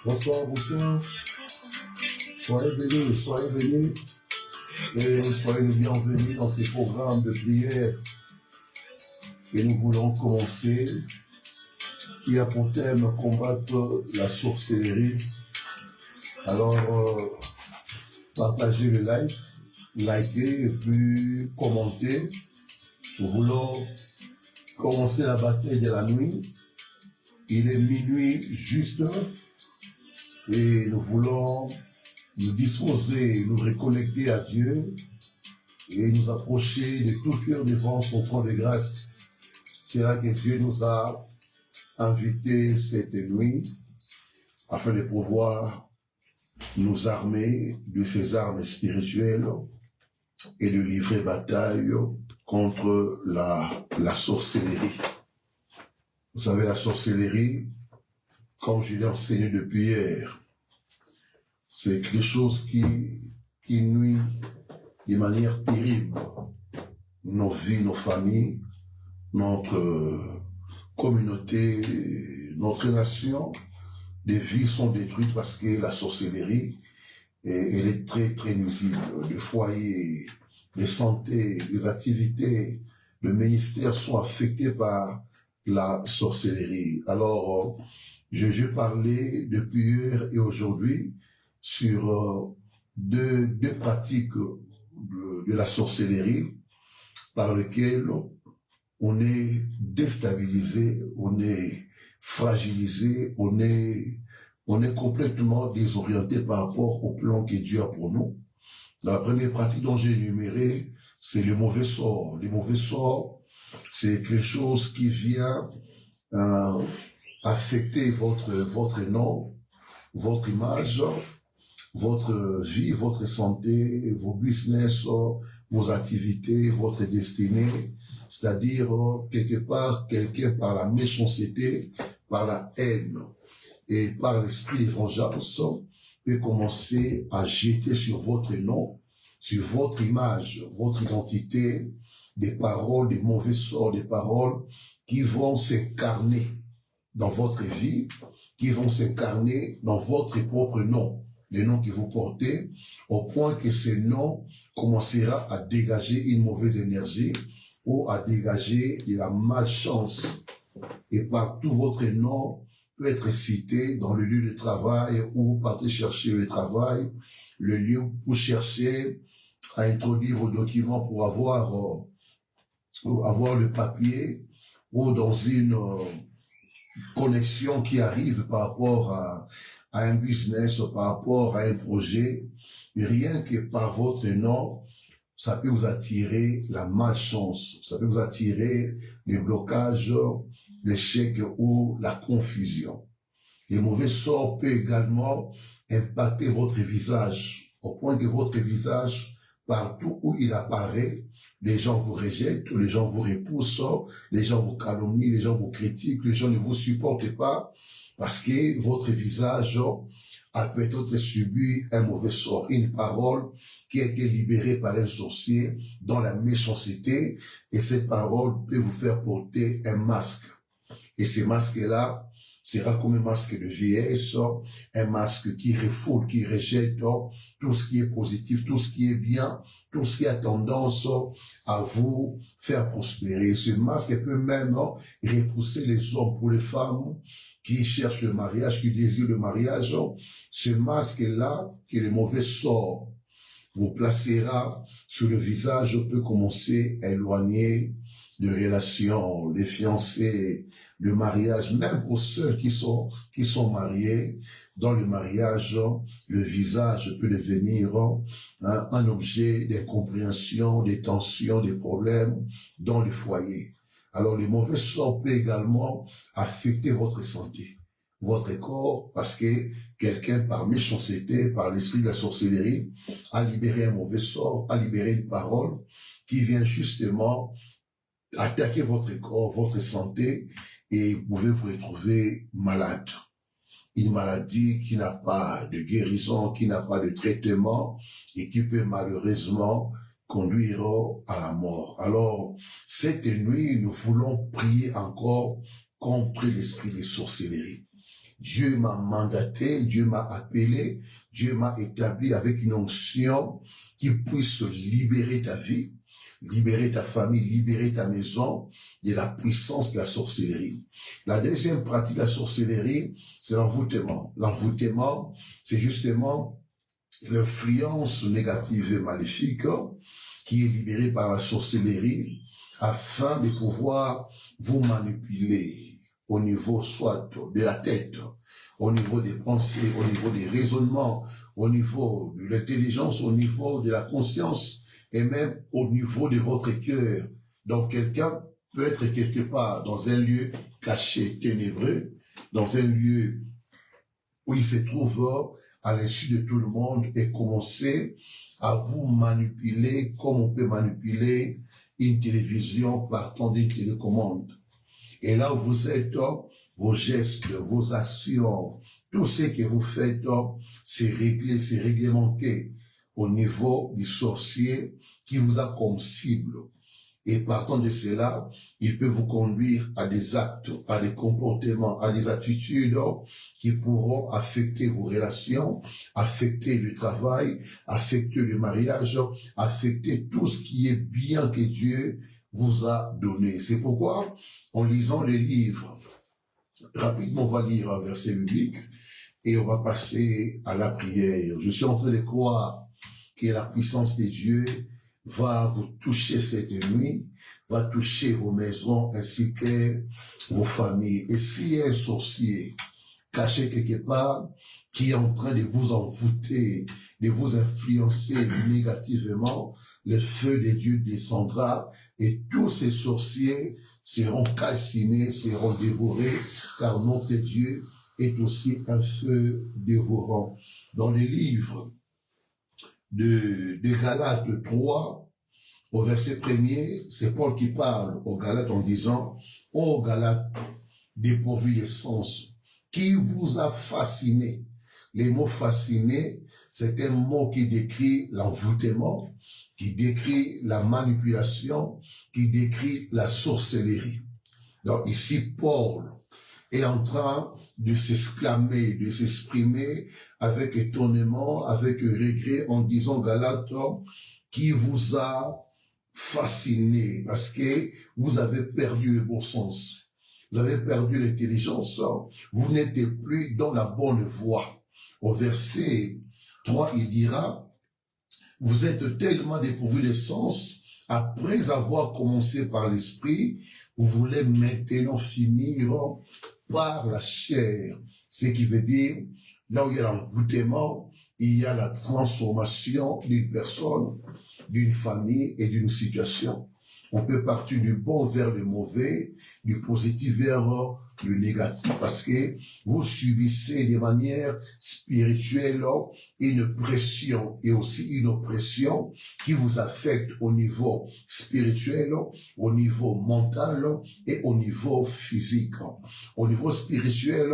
Bonsoir, bonsoir. Soyez bénis et soyez les bienvenus dans ces programmes de prière que nous voulons commencer, qui a pour thème combattre la sorcellerie. Alors, partagez le live, likez et puis commentez. Nous voulons commencer la bataille de la nuit. Il est minuit juste et nous voulons nous disposer, nous reconnecter à Dieu et nous approcher de tout cœur devant son trône de grâce. C'est là que Dieu nous a invités cette nuit afin de pouvoir nous armer de ces armes spirituelles et de livrer bataille contre la sorcellerie. Vous savez, la sorcellerie, comme je l'ai enseigné depuis hier, c'est quelque chose qui nuit de manière terrible nos vies, nos familles, notre communauté, notre nation. Des vies sont détruites parce que la sorcellerie, elle est très, très nuisible. Les foyers, les santé, les activités, le ministère sont affectés par la sorcellerie. Alors, je parlais depuis hier et aujourd'hui sur deux pratiques de la sorcellerie par lesquelles on est déstabilisé, on est fragilisé, on est complètement désorienté par rapport au plan que Dieu a pour nous. La première pratique dont j'ai énuméré, c'est le mauvais sort. Le mauvais sort, c'est quelque chose qui vient affecter votre nom, votre image, votre vie, votre santé, vos business, vos activités, votre destinée. C'est-à-dire, quelque part, quelqu'un par la méchanceté, par la haine et par l'esprit de vengeance peut commencer à jeter sur votre nom, sur votre image, votre identité, des paroles, des mauvais sorts, des paroles qui vont s'incarner dans votre vie, qui vont s'incarner dans votre propre nom, les noms que vous portez, au point que ce nom commencera à dégager une mauvaise énergie ou à dégager de la malchance. Et partout votre nom peut être cité dans le lieu de travail où vous partez chercher le travail, le lieu où vous cherchez à introduire vos documents pour avoir le papier, ou dans une connexion qui arrive par rapport à un business, par rapport à un projet. Rien que par votre nom, ça peut vous attirer la malchance, ça peut vous attirer les blocages, l'échec ou la confusion. Les mauvais sorts peuvent également impacter votre visage, au point que votre visage, partout où il apparaît, les gens vous rejettent, les gens vous repoussent, les gens vous calomnient, les gens vous critiquent, les gens ne vous supportent pas, parce que votre visage a peut-être subi un mauvais sort, une parole qui a été libérée par un sorcier dans la méchanceté, et cette parole peut vous faire porter un masque. Et ce masque-là sera comme un masque de vieillesse, un masque qui refoule, qui rejette tout ce qui est positif, tout ce qui est bien, tout ce qui a tendance à vous faire prospérer. Ce masque peut même repousser les hommes pour les femmes qui cherchent le mariage, qui désirent le mariage. Ce masque-là, qui est le mauvais sort, vous placera sur le visage, peut commencer à éloigner de relations, les fiancés, le mariage, même pour ceux qui sont mariés. Dans le mariage, le visage peut devenir un objet d'incompréhension, des tensions, des problèmes dans le foyer. Alors, le mauvais sort peut également affecter votre santé, votre corps, parce que quelqu'un, par méchanceté, par l'esprit de la sorcellerie, a libéré un mauvais sort, a libéré une parole qui vient justement attaquer votre corps, votre santé, et vous pouvez vous retrouver malade. Une maladie qui n'a pas de guérison, qui n'a pas de traitement, et qui peut malheureusement conduire à la mort. Alors, cette nuit, nous voulons prier encore contre l'esprit de sorcellerie. Dieu m'a mandaté, Dieu m'a appelé, Dieu m'a établi avec une onction qui puisse libérer ta vie, libérer ta famille, libérer ta maison de la puissance de la sorcellerie. La deuxième pratique de la sorcellerie, c'est l'envoûtement. L'envoûtement, c'est justement l'influence négative et maléfique qui est libérée par la sorcellerie afin de pouvoir vous manipuler au niveau soit de la tête, au niveau des pensées, au niveau des raisonnements, au niveau de l'intelligence, au niveau de la conscience, et même au niveau de votre cœur. Donc quelqu'un peut être quelque part dans un lieu caché, ténébreux, dans un lieu où il se trouve à l'insu de tout le monde et commencer à vous manipuler comme on peut manipuler une télévision partant d'une télécommande. Et là où vous êtes, vos gestes, vos actions, tout ce que vous faites, c'est réglé, c'est réglementé au niveau du sorcier qui vous a comme cible. Et partant de cela, il peut vous conduire à des actes, à des comportements, à des attitudes qui pourront affecter vos relations, affecter le travail, affecter le mariage, affecter tout ce qui est bien que Dieu vous a donné. C'est pourquoi, en lisant les livres, rapidement on va lire un verset biblique et on va passer à la prière. Je suis en train de croire que la puissance de Dieu va vous toucher cette nuit, va toucher vos maisons ainsi que vos familles. Et s'il y a un sorcier caché quelque part, qui est en train de vous envoûter, de vous influencer négativement, le feu de Dieu descendra et tous ces sorciers seront calcinés, seront dévorés, car notre Dieu est aussi un feu dévorant. Dans le livre de Galates 3, au verset 1er, c'est Paul qui parle aux Galates en disant « Ô Galates, dépourvus de sens, qui vous a fasciné ?» Les mots « fasciné », c'est un mot qui décrit l'envoûtement, qui décrit la manipulation, qui décrit la sorcellerie. Donc ici, Paul est en train de s'exclamer, de s'exprimer avec étonnement, avec regret, en disant Galates, qui vous a fasciné, parce que vous avez perdu le bon sens, vous avez perdu l'intelligence, vous n'êtes plus dans la bonne voie. Au verset 3, il dira, vous êtes tellement dépourvus de sens, après avoir commencé par l'esprit, vous voulez maintenant finir par la chair. Ce qui veut dire, là où il y a l'envoûtement, il y a la transformation d'une personne, d'une famille et d'une situation. On peut partir du bon vers le mauvais, du positif vers le négatif, parce que vous subissez de manière spirituelle une pression et aussi une oppression qui vous affecte au niveau spirituel, au niveau mental et au niveau physique. Au niveau spirituel,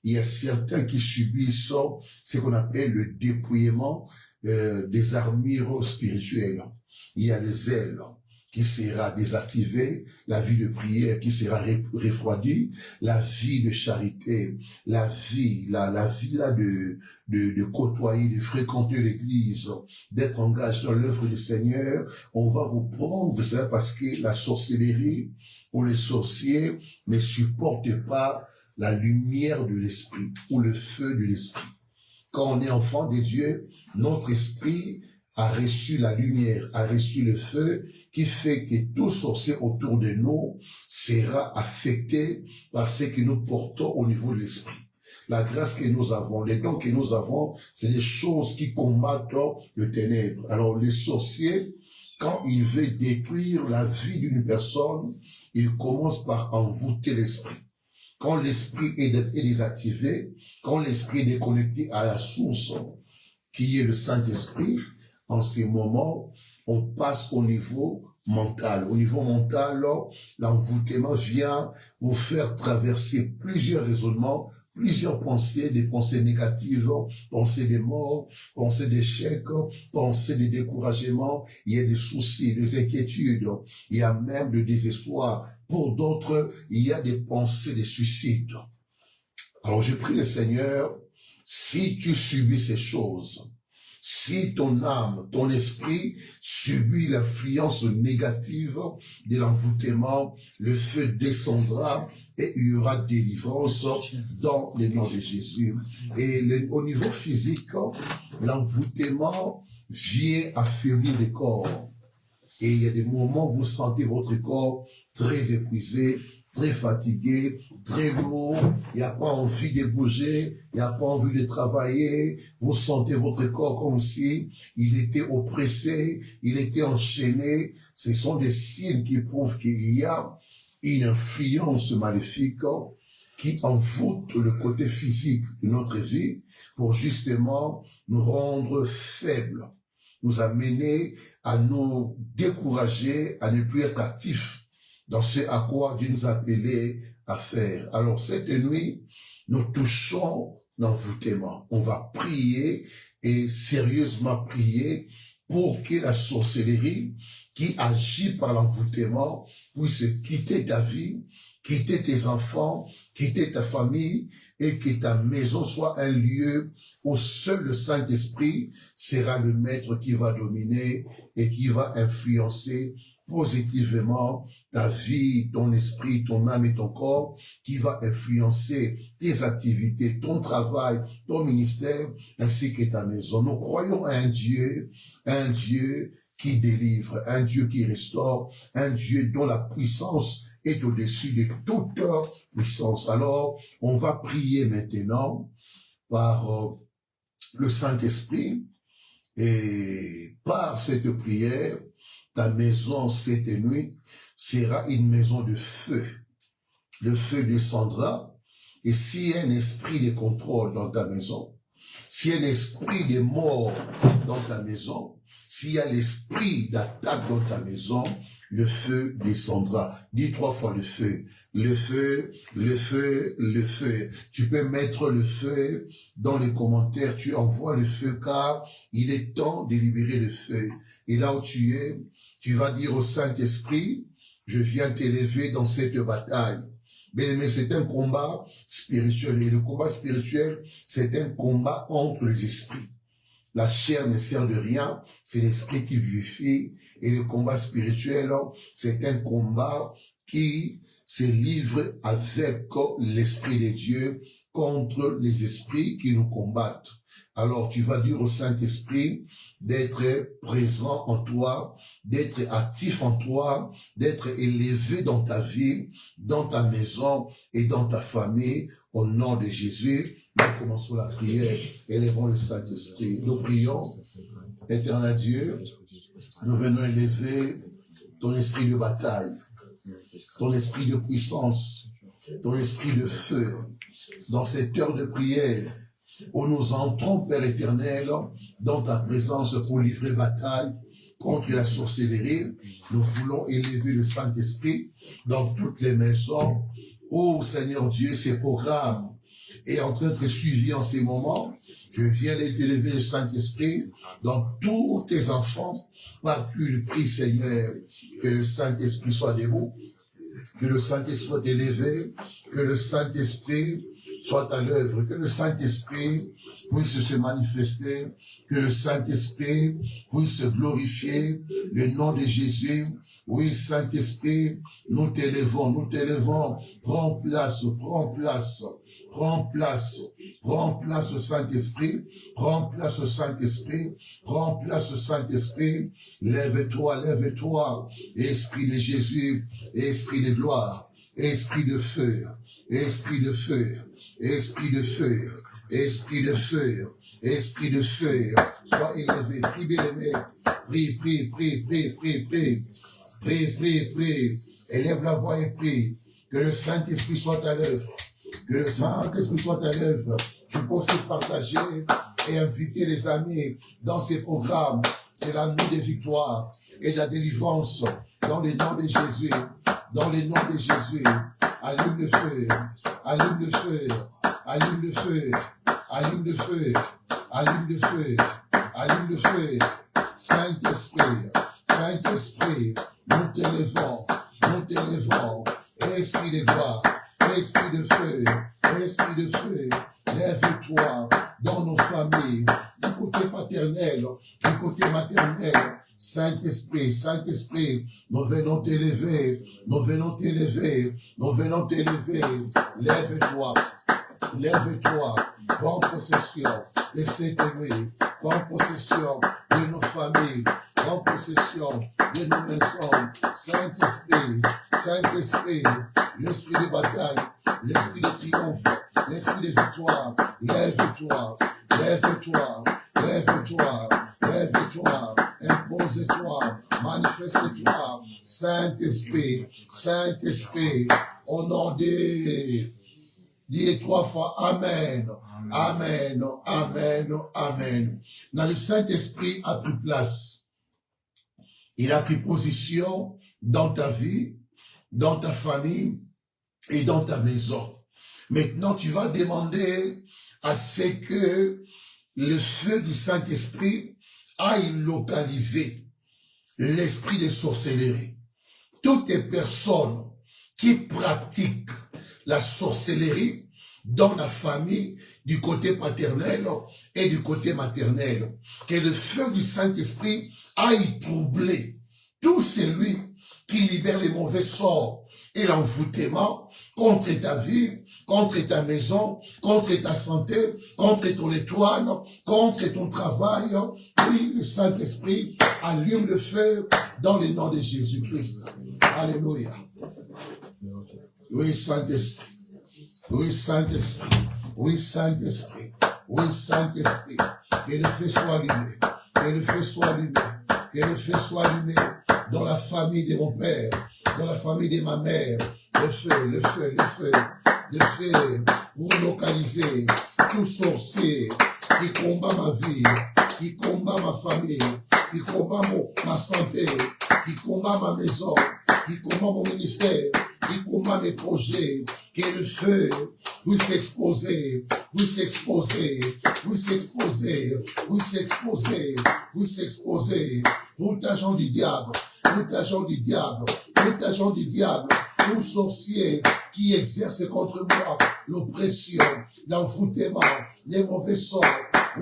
il y a certains qui subissent ce qu'on appelle le dépouillement des armures spirituelles. Il y a les ailes qui sera désactivée, la vie de prière qui sera refroidie, la vie de charité, la vie là de côtoyer, de fréquenter l'église, d'être engagé dans l'œuvre du Seigneur. On va vous prendre de ça parce que la sorcellerie ou les sorciers ne supportent pas la lumière de l'esprit ou le feu de l'esprit. Quand on est enfant de Dieu, notre esprit a reçu la lumière, a reçu le feu, qui fait que tout sorcier autour de nous sera affecté par ce que nous portons au niveau de l'esprit. La grâce que nous avons, les dons que nous avons, c'est des choses qui combattent le ténèbre. Alors les sorciers, quand ils veulent détruire la vie d'une personne, ils commencent par envoûter l'esprit. Quand l'esprit est désactivé, quand l'esprit est déconnecté à la source, qui est le Saint-Esprit, en ces moments, on passe au niveau mental. Au niveau mental, l'envoûtement vient vous faire traverser plusieurs raisonnements, plusieurs pensées, des pensées négatives, pensées de mort, pensées d'échec, pensées de découragement. Il y a des soucis, des inquiétudes, il y a même du désespoir. Pour d'autres, il y a des pensées de suicide. Alors je prie le Seigneur, si tu subis ces choses, si ton âme, ton esprit subit l'influence négative de l'envoûtement, le feu descendra et il y aura délivrance dans le nom de Jésus. Et au niveau physique, l'envoûtement vient affaiblir le corps. Et il y a des moments où vous sentez votre corps très épuisé, très fatigué, très lourd, il n'y a pas envie de bouger, il n'y a pas envie de travailler, vous sentez votre corps comme si il était oppressé, il était enchaîné. Ce sont des signes qui prouvent qu'il y a une influence maléfique qui envoûte le côté physique de notre vie pour justement nous rendre faibles, nous amener à nous décourager, à ne plus être actifs dans ce à quoi Dieu nous a appelés à faire. Alors cette nuit, nous touchons l'envoûtement. On va prier et sérieusement prier pour que la sorcellerie qui agit par l'envoûtement puisse quitter ta vie, quitter tes enfants, quitter ta famille et que ta maison soit un lieu où seul le Saint-Esprit sera le maître qui va dominer et qui va influencer positivement ta vie, ton esprit, ton âme et ton corps, qui va influencer tes activités, ton travail, ton ministère, ainsi que ta maison. Nous croyons à un Dieu qui délivre, un Dieu qui restaure, un Dieu dont la puissance est au-dessus de toute puissance. Alors, on va prier maintenant par le Saint-Esprit, et par cette prière, ta maison cette nuit sera une maison de feu. Le feu descendra, et s'il y a un esprit de contrôle dans ta maison, s'il y a un esprit de mort dans ta maison, s'il y a l'esprit d'attaque dans ta maison, le feu descendra. Dis 3 fois le feu. Le feu, le feu, le feu. Tu peux mettre le feu dans les commentaires. Tu envoies le feu car il est temps de libérer le feu. Et là où tu es, tu vas dire au Saint-Esprit, je viens t'élever dans cette bataille. Bien-aimé, c'est un combat spirituel. Et le combat spirituel, c'est un combat entre les esprits. La chair ne sert de rien, c'est l'esprit qui vivifie. Et le combat spirituel, c'est un combat qui se livre avec l'esprit de Dieu contre les esprits qui nous combattent. Alors tu vas dire au Saint-Esprit d'être présent en toi, d'être actif en toi, d'être élevé dans ta vie, dans ta maison et dans ta famille, au nom de Jésus. Nous commençons la prière, élevons le Saint-Esprit. Nous prions, éternel Dieu, nous venons élever ton esprit de bataille, ton esprit de puissance, ton esprit de feu, dans cette heure de prière, où nous entrons, Père éternel, dans ta présence pour livrer bataille contre la sorcellerie. Nous voulons élever le Saint-Esprit dans toutes les maisons. Oh Seigneur Dieu, ces programmes est en train d'être suivi en ces moments. Je viens d'élever le Saint-Esprit dans tous tes enfants. Partout il prie, Seigneur, que le Saint-Esprit soit debout, que le Saint-Esprit soit élevé, que le Saint-Esprit soit à l'œuvre, que le Saint-Esprit puisse se manifester, que le Saint-Esprit puisse glorifier le nom de Jésus. Oui, Saint-Esprit, nous t'élevons, prends place, prends place, prends place, prends place au Saint-Esprit, prends place au Saint-Esprit, prends place au Saint-Esprit, lève-toi, lève-toi, Esprit de Jésus, Esprit de gloire, Esprit de feu, Esprit de feu, Esprit de feu, Esprit de feu, Esprit de feu, sois élevé, prie bien-aimé, prie, prie, prie, prie, prie, prie, prie, prie, prie, élève la voix et prie, que le Saint-Esprit soit à l'œuvre, que le Saint-Esprit soit à l'œuvre. Tu peux aussi partager et inviter les amis dans ces programmes. C'est la nuit des victoires et de la délivrance dans le nom de Jésus, dans le nom de Jésus. Allume le feu, allume le feu, allume le feu, allume le feu, allume le feu, allume le feu. Saint-Esprit, Saint-Esprit, nous t'élevons, Esprit de gloire, Esprit de feu, Esprit de feu, lève-toi dans nos familles, du côté paternel, du côté maternel. Saint-Esprit, Saint-Esprit, nous venons t'élever, nous venons t'élever, nous venons t'élever. Lève-toi, lève-toi, prends possession de cette nuit, prends possession de nos familles, prends possession de nos maisons. Saint-Esprit, Saint-Esprit, l'esprit de bataille, l'esprit de triomphe, l'esprit de victoire, lève-toi, lève-toi, lève-toi, lève-toi, impose-toi, manifeste-toi, Saint-Esprit, Saint-Esprit, au nom de... Dis 3 fois Amen, Amen, Amen, Amen. Dans le Saint-Esprit a pris place. Il a pris position dans ta vie, dans ta famille et dans ta maison. Maintenant, tu vas demander à ce que le feu du Saint-Esprit aille localiser l'esprit de sorcellerie. Toutes les personnes qui pratiquent la sorcellerie dans la famille du côté paternel et du côté maternel, que le feu du Saint-Esprit aille troubler tout celui qui libère les mauvais sorts et l'envoûtement contre ta vie, contre ta maison, contre ta santé, contre ton étoile, contre ton travail. Oui, le Saint-Esprit allume le feu dans le nom de Jésus-Christ. Alléluia. Oui, Saint-Esprit. Oui, Saint-Esprit. Oui, Saint-Esprit. Oui, Saint-Esprit. Que le feu soit allumé. Que le feu soit allumé. Que le feu soit allumé dans la famille de mon père, dans la famille de ma mère. Le feu, le feu, le feu. Le feu pour localiser tout sorcier qui combat ma vie, qui combat ma famille, qui combat ma santé, qui combat ma maison, qui combat mon ministère, qui combat mes projets. Que le feu puisse s'exposer, puisse s'exposer, puisse s'exposer, puisse s'exposer, puisse s'exposer. Tout agent du diable, tout agent du diable, tout agent du diable, tout sorcier qui exerce contre moi l'oppression, l'envoûtement, les mauvais sorts.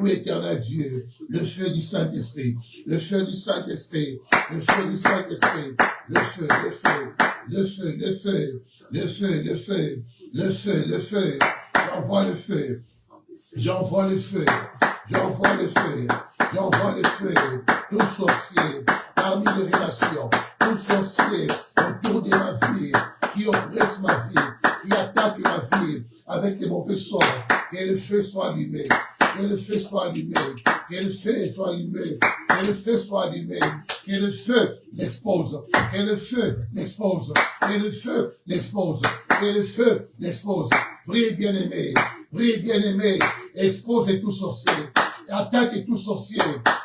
Oui, éternel Dieu, le feu du Saint-Esprit, le feu du Saint-Esprit, le feu du Saint-Esprit, le feu, le feu, le feu, le feu, le feu, le feu, le feu, le feu, j'envoie le feu, j'envoie le feu, j'envoie le feu, j'envoie le feu, tout sorcier parmi les relations, tout sorcier autour de ma vie, qui oppresse ma vie, qui attaque ma vie avec les mauvais sorts, que le feu soit allumé, que le feu soit allumé, que le feu soit allumé, que le feu soit allumé, que le feu l'expose, que le feu l'expose, que le feu l'expose, que le feu l'expose. Prie bien-aimé, expose tout sorcier, attaque tout sorcier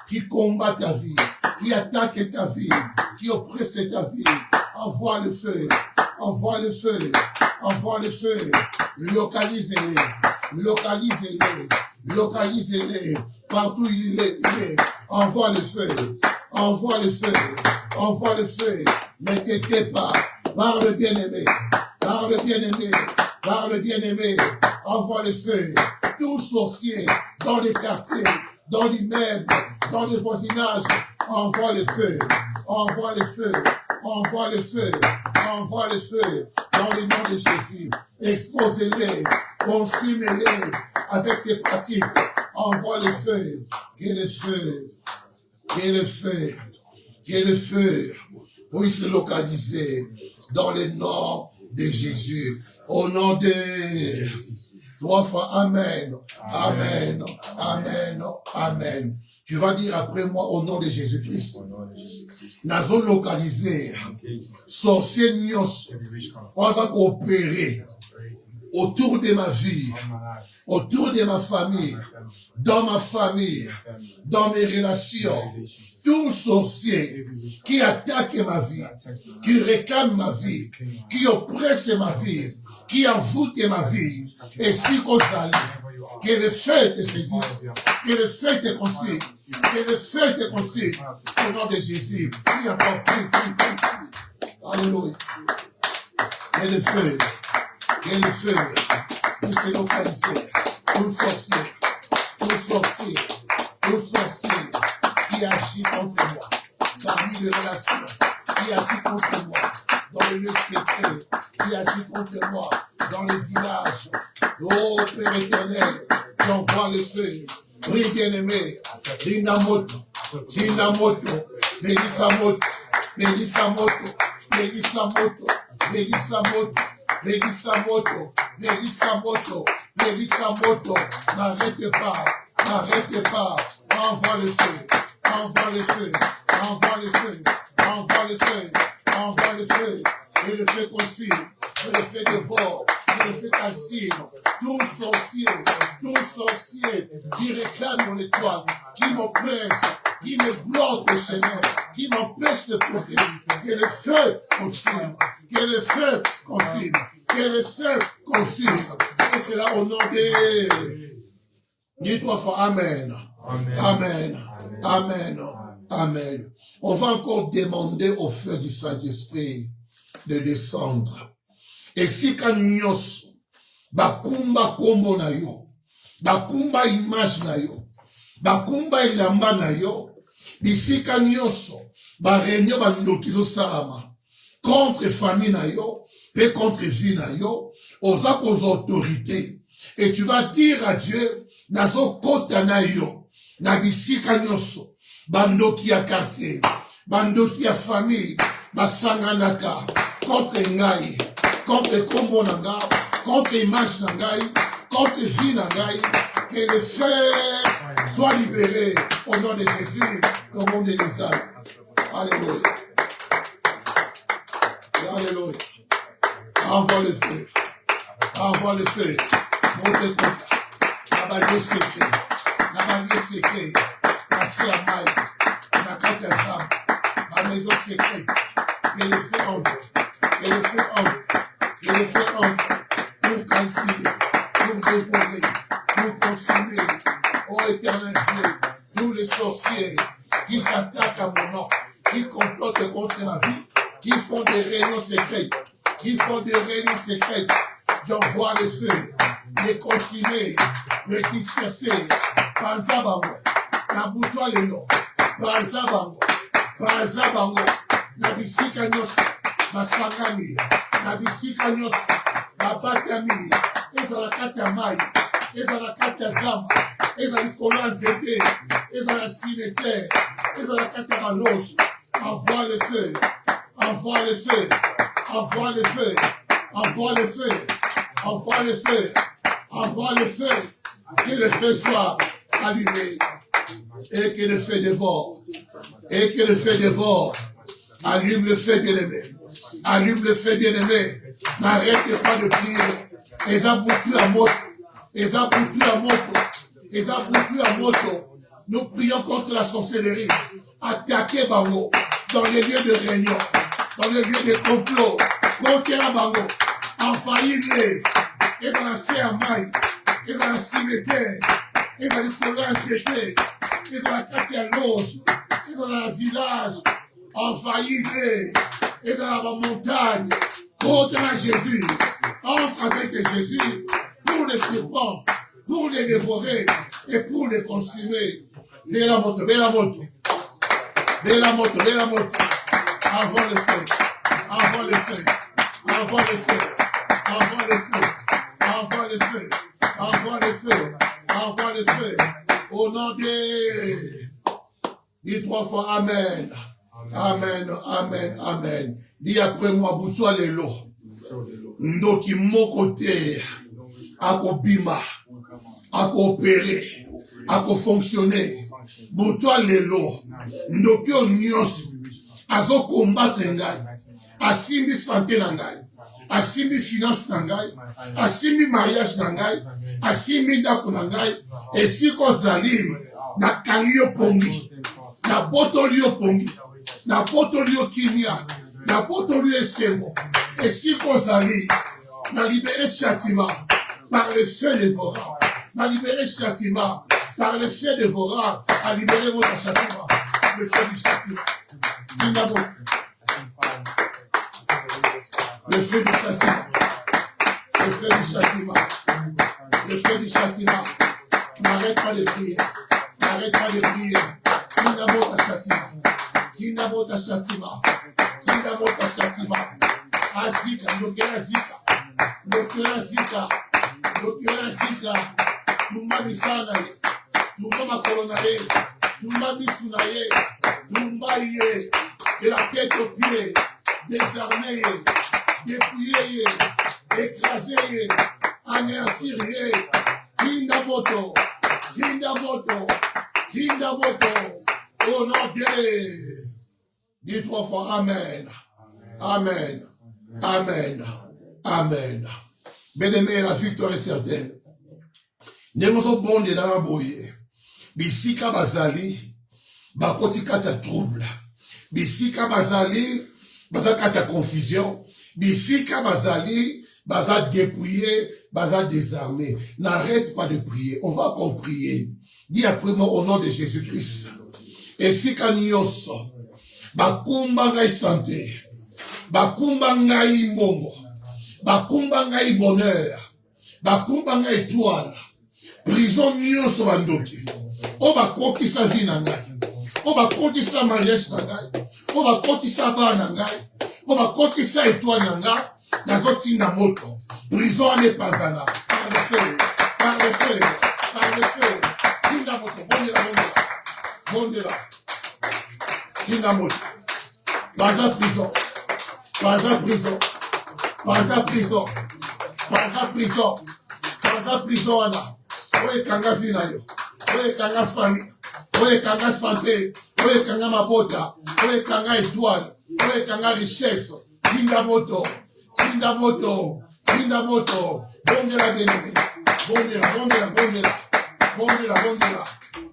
qui combat ta vie, qui attaque ta vie, qui oppresse ta vie. Envoie le feu, envoie le feu, envoie le feu, localisez-les, localisez-les, localisez-les, partout il est, envoie le feu, envoie le feu, envoie le feu, ne t'inquiète pas, par le bien-aimé, par le bien-aimé, par le bien-aimé, envoie le feu, tout sorcier, dans les quartiers, dans l'immeuble, dans le voisinage, envoie le feu, envoie le feu, envoie le feu, envoie le feu, dans le nom de Jésus, exposez-les, consumez-les avec ces pratiques, envoie le feu, que le feu, que le feu, que le feu puisse se localiser dans le nom de Jésus, au nom de 3 fois Amen, Amen, Amen, Amen. Tu vas dire après moi au nom de Jésus-Christ. Nazo localisé, sorcier nyos, on va coopérer autour de ma vie, autour de ma famille, dans mes relations, tout sorcier qui attaque ma vie, qui réclame ma vie, qui oppresse ma vie, qui envoûte ma vie, et si qu'on s'allie, que le feu te saisisse, que le feu te consume, que le feu te consume, au nom de Jésus. Prie encore, prie. Alléluia. Que le feu puisse se localiser, tout sorcier qui agit contre moi, parmi les relations, qui agit contre moi, dans les lieux secrets, qui agit contre moi, dans les villages. Oh Père éternel, j'envoie le feu. Oui, bien-aimé, Dinamoto, Mélissamoto, n'arrêtez pas, envoie le feu, et le feu consume, et le feu dévore, et le feu calcine, tout sorcier qui réclame mon étoile, qui m'oppresse, qui me bloque le chemin, qui m'empêche de progresser, que le feu consume, et c'est là au nom de... Dis 3 fois Amen. Amen. Amen. Amen. On va encore demander au feu du Saint-Esprit de descendre. Et si quand nyos, bakumba kombo na yo, bakumba image na yo, bakumba ilamba na yo, bisika nyos, ba réunion ba ndokizo salama, contre famille na yo, et contre vie na yo, aux autorités. Et tu vas dire à Dieu, nazo kota na yo, na bisika nyoso, bandoki ya quartier, bandoki ya famille, basanganaka contre ngai, contre kombo na ngai, contre image na ngai, contre vie na ngai, que le feu soit libéré au nom de Jésus, au nom de l'examen. Alléluia. Alléluia. Envoie le feu. Envoie le feu. Monte compte. La bague secret. La bague secret. La siamaï. La katazam. La maison secrète. Que le feu entre. Que le feu entre. Que le feu entre. Pour calciner. Pour dévorer. Pour consumer. Ô éternel Dieu. Tous les sorciers qui s'attaquent à mon nom. Qui complotent contre ma vie. Qui font des réunions secrètes. Qui font des réunions secrètes. J'envoie le feu, les consumer, les disperser. Panza bango, nabutoa lelo. Panza bango, nabisika nyoso, basangani, nabisika nyoso, babatami, ezala kati ya mai, ezala kati ya zamba, ezala likolo ya nzete, ezala cimetière, ezala kati ya baloge. Envoie le feu, envoie le feu, envoie le feu, envoie le feu. Envoie le feu, envoie le feu, que le feu soit allumé, et que le feu dévore, et que le feu dévore. Allume le feu bien-aimé, allume le feu bien-aimé, n'arrête pas de prier. Ils ont boutu à moto, ils ont boutu à moto, ils ont boutu à moto. Nous prions contre la sorcellerie, attaquer Bango, dans les lieux de réunion, dans les lieux de complot, contre la Bango. Envahir-les, et dans la CMI, et dans la cimetière, et dans les forêts inquiétées, et dans la quartier loge, et dans le village, envahir-les, et dans la montagne, contre Jésus, entre avec Jésus, pour les surprendre, pour les dévorer, et pour les consumer. Mets la moto, mets la moto, mets la moto, mets la moto, envoie le feu, envoie le feu, envoie le feu. Envoie le feu, envoie le feu, envoie le feu, envoie le feu. Au nom de... Dis 3 fois Amen. Amen, amen, amen. Dis après moi, Boussoua Lelo. Ndoki mon côté, à bima, à opérer, à fonctionner. Boussoua Lelo. Ndoki on nyos, à combattre ngai, à simbi santé nangai. Asimi finance nangai, asimi mariage nangai, asimi ndako nangai, esiko zali na kanyo pongi, na botolio pongi, na botolio kimia, na botolio esengo, esiko zali na libéré châtiment par le feu dévorant, na libéré châtiment par le feu dévorant, à libérer votre châtiment, le feu du châtiment. Le feu du châtiment. Le feu du châtiment. Le feu du châtiment. N'arrête pas de prier. N'arrête pas de prier. Tinabo ta châtiment. Tinabo ta châtiment. Tinabo ta châtiment. Azika, nokela zika. Nokela zika. Nokela zika. Tumba misana ye. Tumba makolona ye. Tumba misuna ye. Tumba ye. De la tête aux pieds. Désarmé ye. Dépouiller, écraser, anéantir, Tindamoto, Tindamoto, Tindamoto, au nom de... Dis 3 fois Amen, Amen, Amen, Amen. Bien-aimé, la victoire est certaine. Nemoso bonde dans la boye. Bisika bazali, bakoti kata trouble. Bisika bazali, baza kata confusion. Bisika bazali, baza dépouillé, baza désarmé. N'arrête pas de prier. On va encore prier. Dis après moi au nom de Jésus-Christ. Et si kanyoso, bakumba ngai santé, bakumba ngai mbongo, bakumba ngai bonheur, bakumba ngai étoile, prison nyoso bandoki. O bakokisa vie na ngai, o bakokisa mariage na ngai, o bakokisa bana ngai, o bakokisa étoile na ngai, nazotinda moto. Prison anepazana, par le feu, par le feu, par le feu. Tinda moto, bondela, bondela. Tinda moto. Baza prison. Parza prison. Parza prison. Parza prison. Parza prison wana. Oye kanga fina yo. Oye kanga famille. Oye kanga santé. Oye kanga mabota. Oye kanga étoile. Oye kanga richesse. Tinda moto. Tinda moto. Tinda moto. Bondela bien-aimé. Bondela, bondela, bondela. Bondela, bondela.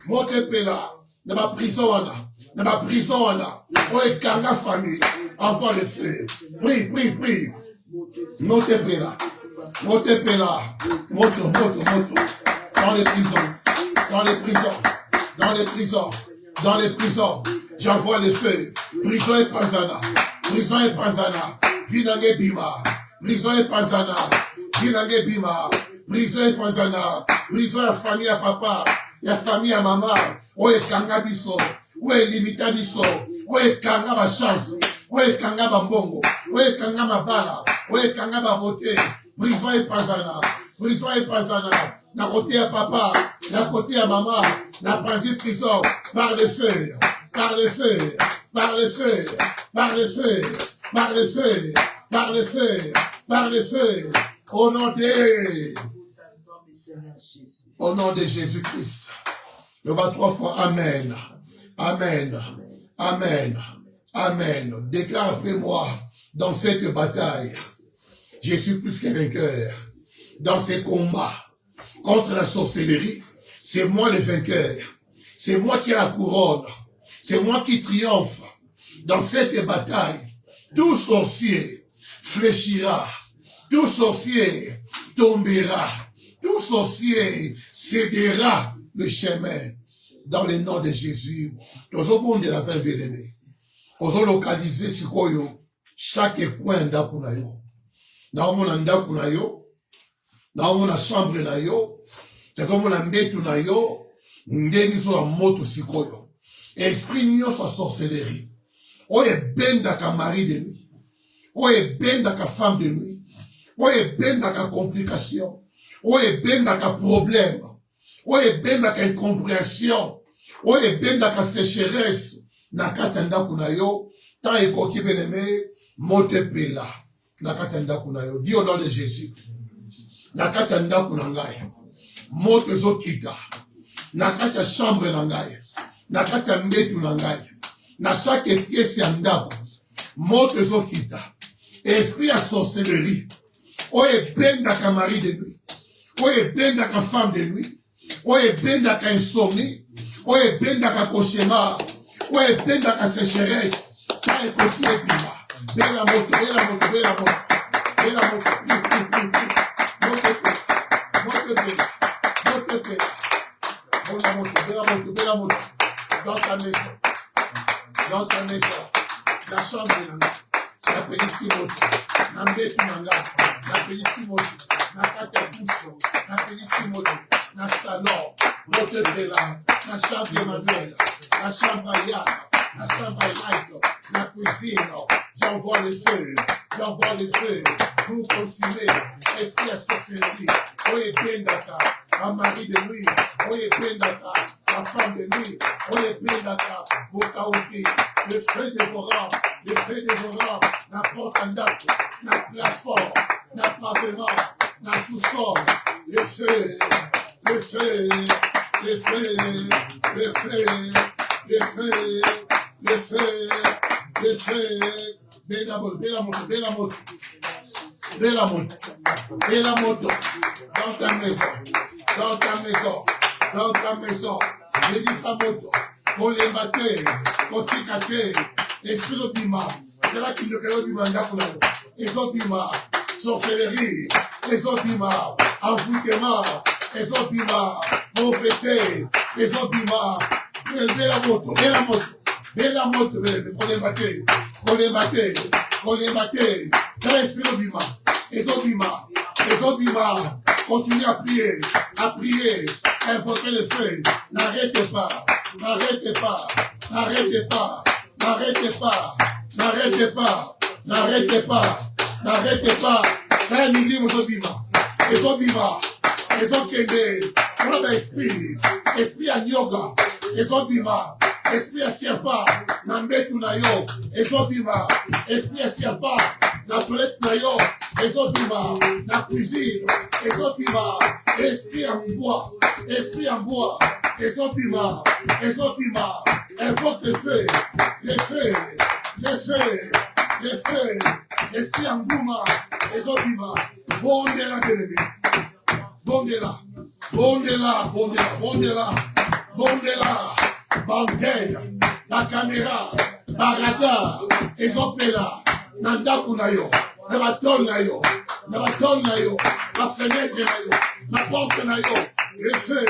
Mote pela. Dans ma prison wana. Dans ma prison wana. Oye kanga famille. Enfant de feu. Prie, prie, prie. Mote pela. Mote pela. Moto, moto, moto. Dans les prisons. Dans les prisons. Dans les prisons. Dans les prisons. J'envoie le feu. Prison et Panzana. Prison et Panzana. Vinange Bima. Prison et Panzana. Vinange Bima. Prison et Panzana. Prison à famille à papa. La famille à maman. Oye kanga biso. Oye limita biso. Oye kanga ma chance. Oye kanga ma bongo. Oye kanga ma bala. Oye kanga ma beauté. Prison et Panzana. Prison et Panzana. Na côté à papa. Na côté à maman. Na pris prison. Par le feu. Par le feu. Par le feu. Par le feu. Par le feu. Par le feu. Par le feu. Au nom de Jésus-Christ. Le va 3 fois Amen. Amen. Amen. Amen. Déclare après moi, dans cette bataille, je suis plus que vainqueur. Dans ces combats contre la sorcellerie, c'est moi le vainqueur. C'est moi qui ai la couronne. C'est moi qui triomphe. Dans cette bataille, tout sorcier fléchira. Tout sorcier tombera. Tout sorcier cédera le chemin. Dans le nom de Jésus, nous avons de la fin bien-aimée. Nous avons localisé chaque coin d'Akunayo. Nous avons dans la chambre na yo, nous avons mbetu na yo, ndeni so la moto sikoyo. Esprit nyo sa sorcellerie. Oye benda ka mari de nuit. Oye benda ka femme de nuit. Oye benda ka complication. Oye benda ka problème. Oye benda ka incompréhension. Oye benda ka sécheresse. Na katanda kunayo, tant ekoki beneme, mote pela. Na katanda kunayo. Dis au nom de Jésus. Na katanda kunangai. Mote zo kita. Na kata chambre nangai. Na kata mbetu nangai. Na chaque pièce ya ndako. Mote zo kita. Esprit à sorcellerie. Oye benda ka mari de nuit. Oye benda ka femme de nuit. Oye benda ka insomnie. Oye benda ka cauchemar. Oye benda ka sécheresse. Ça est côté bima. Bela moto, bela moto, bela moto. Bela moto. Mote bela. Mote bela. Bela moto, bela moto, bela moto. Dans ta maison. Dans ta maison. La chambre nanga. La pénici moto. Na mbetu nanga. La pénici moto. Na kati ya boucho. Na pénici moto. Na salon. Mote bela. Na chambre Emmanuel. La chambre à Yann. La chambre à Light. La cuisine. J'envoie le feu. J'envoie le feu. Vous consumez. Esprit à sorcellerie. Oye bendaka. Un mari de nuit. Oye bendaka. La femme de nuit. Oye bendaka. Vos kaouki. Le feu dévorant. Le feu dévorant. La porte en date. La plafond. La pavement. La sous-sol. Le feu. Le feu. Le feu. Le feu. Le feu. Le feu. Le feu. Bella moto. Bella moto. Bella moto. Bella moto. Bella moto. Dans ta maison. Dans ta maison. Dans ta maison. Je dis sa moto. Pour les mater. Pour ticater. Esprit de bima. C'est là qu'il ne peut pas dire. Ils ont bima. Sorcellerie. Ils ont bima. Envoûtement. Ils ont bima. Pauvreté. Ils ont bima. Bella moto. Bella moto. Bella moto. Pour les mater. Pour les mater. Pour les mater. Dans l'esprit de bima. Ils ont bima. Ils ont bima. Continuez à prier. À prier. Invoquez le feu. N'arrêtez pas. N'arrêtez pas. N'arrêtez pas. N'arrêtez pas. N'arrêtez pas. N'arrêtez pas. N'arrêtez pas. Dans l'église, ils ont bima. Ils ont bima. Ils ont kende. Dans l'esprit. Esprit à yoga. Ils ont bima. esprit ya serpent na mbetu na yo ezobima, esprit ya serpent na toilette na yo ezobima, na cuisine ezobima, esprit en bois ezobima, invoque le feu, esprit en gouma ezobima, bondela telemi, bondela, bantelle, la caméra, la radar, ezopela, na ndako na yo, na batol na yo, na fenêtre na yo, na porte na yo, le feu,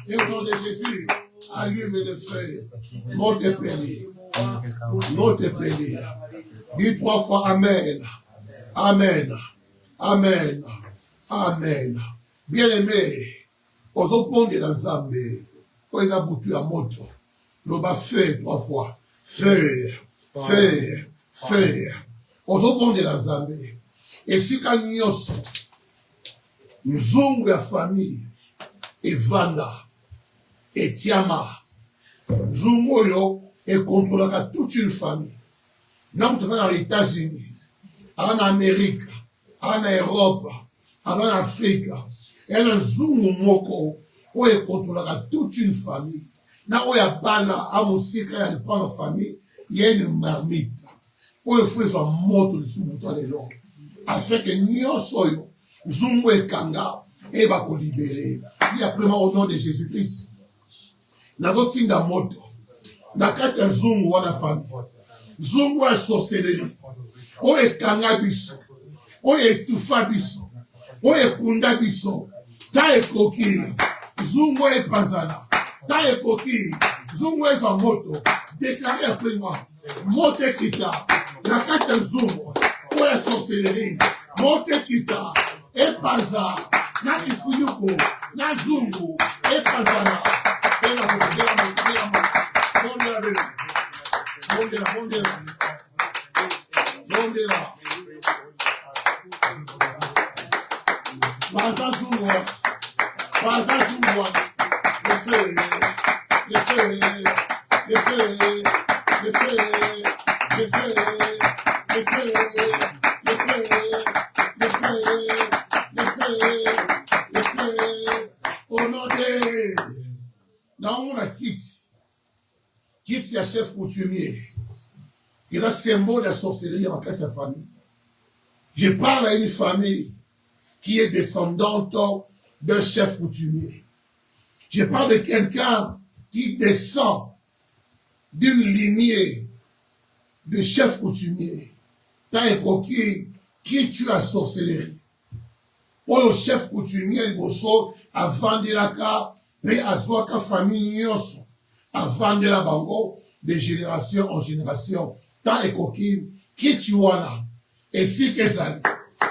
et au nom de Jésus, allume le feu, mot de béni, dis 3 fois Amen, bien-aimé, ozopondela Nzambe, po eza butu ya moto, loba feu 3 fois, feu, ozopondela Nzambe, esika nyonso, nzungu ya famille, evanda, etiama, nzungu oyo, ekontrolaka toute une famille, na mutu aza na États-Unis, aza na Amérique, aza na Europe, aza na Afrika, ela nzungu moko oyo ekontrolaka toute une famille, na oyo abala amosika ya lipanga famille ye une marmite oyo fo ezwa moto lisusu moto alelo afin ke nyonso oyo nzungu ekanga eba kolibere. Dis après-moi au nom de Jésus-Christ, nazotinda moto na kati ya nzungu wana famille, nzungu ya sorcellerie oyo ekanga biso, oyo etufa biso, oyo ekunda biso, ta ekoki nzungu epanzana, ta ekoki nzungu ezwa moto. Déclarez après moi, moto ekita na kati ya nzungu oyo ya sorcellerie, moto ekita epanza na kifunuko na nzungu epanzana bondela Baza zungwa, le feu, au nom de, dans la quitte ya chef coutumier, il a symbole de la sorcellerie en sa famille. Je parle à une famille qui est descendante d'un chef coutumier. Je parle de quelqu'un qui descend d'une lignée de chef coutumier. T'as un coquille qui tue la sorcellerie. Pour le chef coutumier, il bosso à vendre la carte, mais à soi qu'à famille nyonso, à vendre la bango de génération en génération. T'as un coquille qui tue là, et si que ça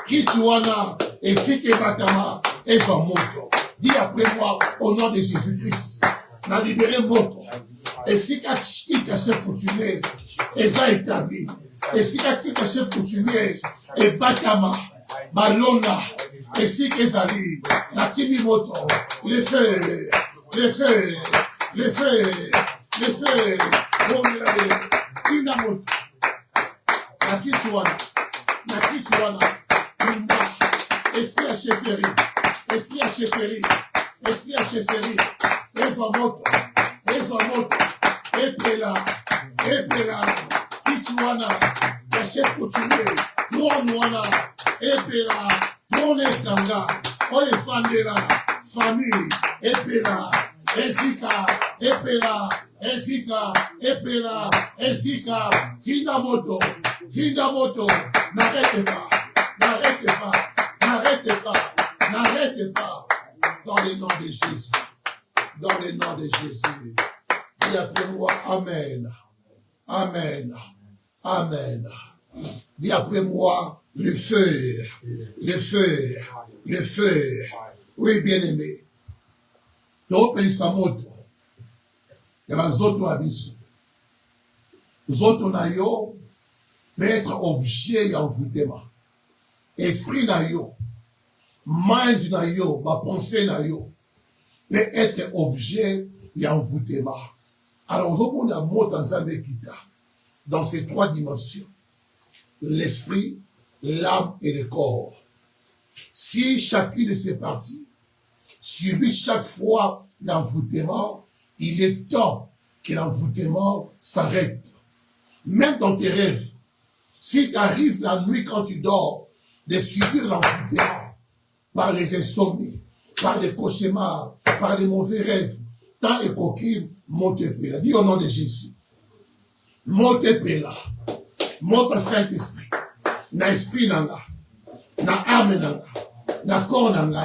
qui tue là, et si que batama, et va moto. Dis après moi, au nom de Jésus-Christ, n'a libéré moto. Et si qu'à quitte chef coutumier, et ça établi. Et si qu'à quitte chef coutumier, et batama, balona, et si que ça dit, la timi moto, les feux, bon, tina moto, la kitsuana, esprit à chefferie, moto, epela, kitsuana, la chef coutumier, trône wana, epela, trône kanga, oye fandela, famille, epela, ezika, tinda moto, n'arrêtez pas, dans le nom de Jésus, dis après moi, Amen, dis après moi, le feu, oui, bien-aimé, topelisa moto, ya bazoto abiso, zoto na yo, peut être objet ya envoûtement, esprit na yo, mind na yo, ma pensée na yo, peut être objet d'envoûtement. Alors, on a mot dans ces trois dimensions. L'esprit, l'âme et le corps. Si chacune de ces parties subit chaque fois l'envoûtement, il est temps que l'envoûtement s'arrête. Même dans tes rêves, si tu arrives la nuit quand tu dors, de subir l'envoûtement par les insomnies, par les cauchemars, par les mauvais rêves, tant et coquille, monte là. Dis au nom de Jésus. Monte là. Monte Saint-Esprit. Na esprit nanga. Na âme nanga. Na corps nanga.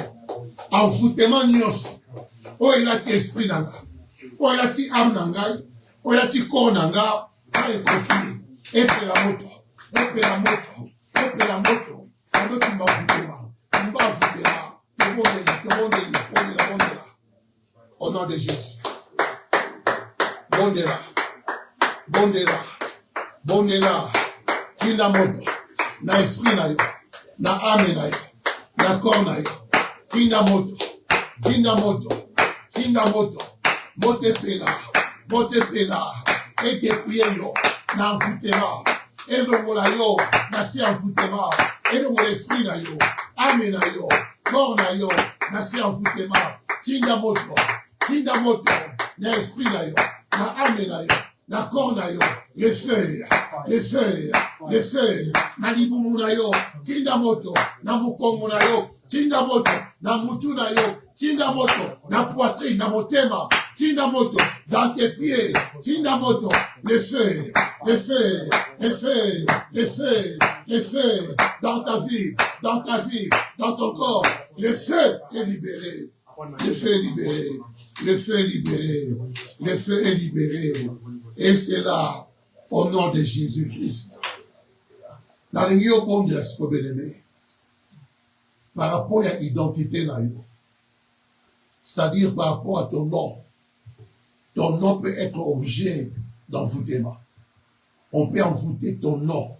Envoûtement nyos. O elati esprit nanga. O elati âme nanga. O elati corps nanga. Tant et coquille. Epe la moto. Epe la moto. Epe la moto. Quand tu m'as envoûtement. Tu m'as envoûtement. Au nom de Jésus. Bondela. Bondela. Bondela. Tinda moto. Na esprit na yo. Na âme na yo. Na corps na yo. Tinda moto. Tinda moto. Tinda moto. Mote pela. Mote pela. Et depuis yo. Na envoûtement. Et le yo. Na si envoûtement. Et le esprit na yo. Âme na yo. Corps na yo. Na si envoûtement. Tinda moto. Tinda moto. Na esprit na yo. Na âme na yo. Na corps na yo. Le feu. Le feu. Le feu. Na libumu na yo. Tinda moto. Na mukongo na yo. Tinda moto. Na mutu na yo. Tinda moto. Na poitrine. Na motema. Tinda moto. Dans tes pieds. Tinda moto. Le feu. Le feu. Le feu. Le feu. Le feu. Dans ta vie. Dans ta vie. Dans ton corps. Le feu est libéré. Le feu est libéré. Le feu est libéré. Le feu est libéré. Et c'est là, au nom de Jésus-Christ. Dans le milieu de la Scobélémé, par rapport à l'identité, c'est-à-dire par rapport à ton nom peut être objet d'envoûtement. On peut envoûter ton nom.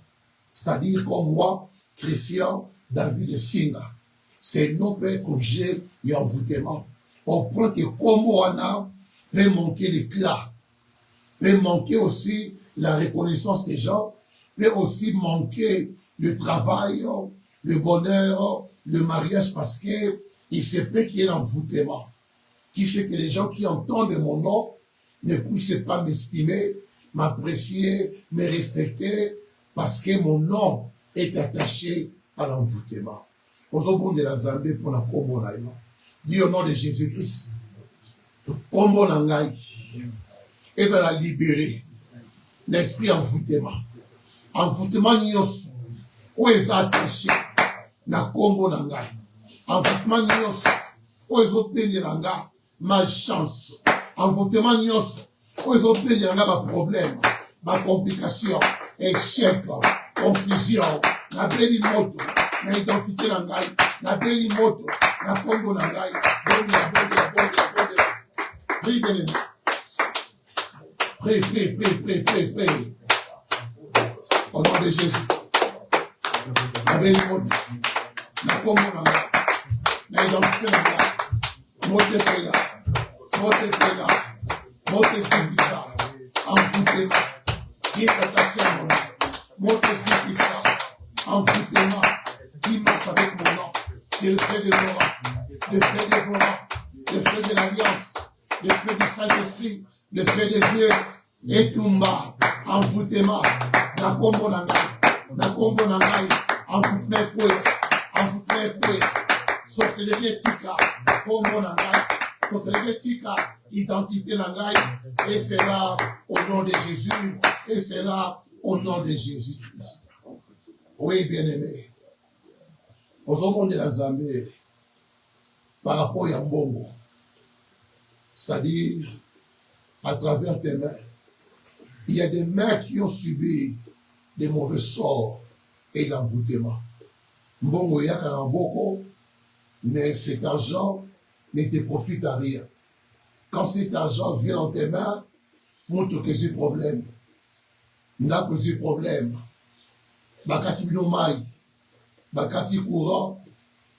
C'est-à-dire comme moi, Christian David Singa. Ces noms peuvent être objet d'envoûtement. On prend que comme Moana peut manquer l'éclat, peut manquer aussi la reconnaissance des gens, peut aussi manquer le travail, le bonheur, le mariage, parce que il se peut qu'il y ait l'envoûtement, qui fait que les gens qui entendent mon nom ne puissent pas m'estimer, m'apprécier, me respecter, parce que mon nom est attaché à l'envoûtement. Aux de la Zambie pour la Combo. Dis au nom de Jésus-Christ. Combo Nangai. Et ça l'a libéré. L'esprit envoûtement. Envoûtement nyos. Où est attaché? Na Combo Nangai. Envoûtement nyos. Où est obéi Nanga? Malchance. Envoûtement nyos. Où est obéi Nanga? Ma problème. Ma complication. Échec. Confusion. Na belle moto. Na identité Nangai. Na belle moto. Na Congo Nangai. Prie, bien-aimé. Prie. Au nom de Jésus. Na belle moto. Na Congo Nangai. Na identité Nangai. Mote pela. Mote sibisa. Envoûtement. Qui est attaché à mon nom. Mote sibisa. Envoûtement. Qui marche avec mon nom. Qui est le fait de l'Europe. Le fait de l'Alliance. Le fait du Saint-Esprit. Le fait de Dieu. Et Tumba. Envoûtement. Na Combo Nangai. Envoûtement. Sorcellerie Tika. Combo Nangai. Sorcellerie Tika. Identité Nangai. Et c'est là au nom de Jésus. Et c'est là au nom de Jésus-Christ. Oui, bien-aimé. Aux hommes de la Zambie, par rapport à Mbongo, c'est-à-dire à travers tes mains, il y a des mains qui ont subi des mauvais sorts et l'envoûtement. Mbongo yaka Mboko, mais cet argent ne te profite à rien. Quand cet argent vient dans tes mains, montre que c'est problème. N'a que c'est problème. Bakati binomai. Bakati courant,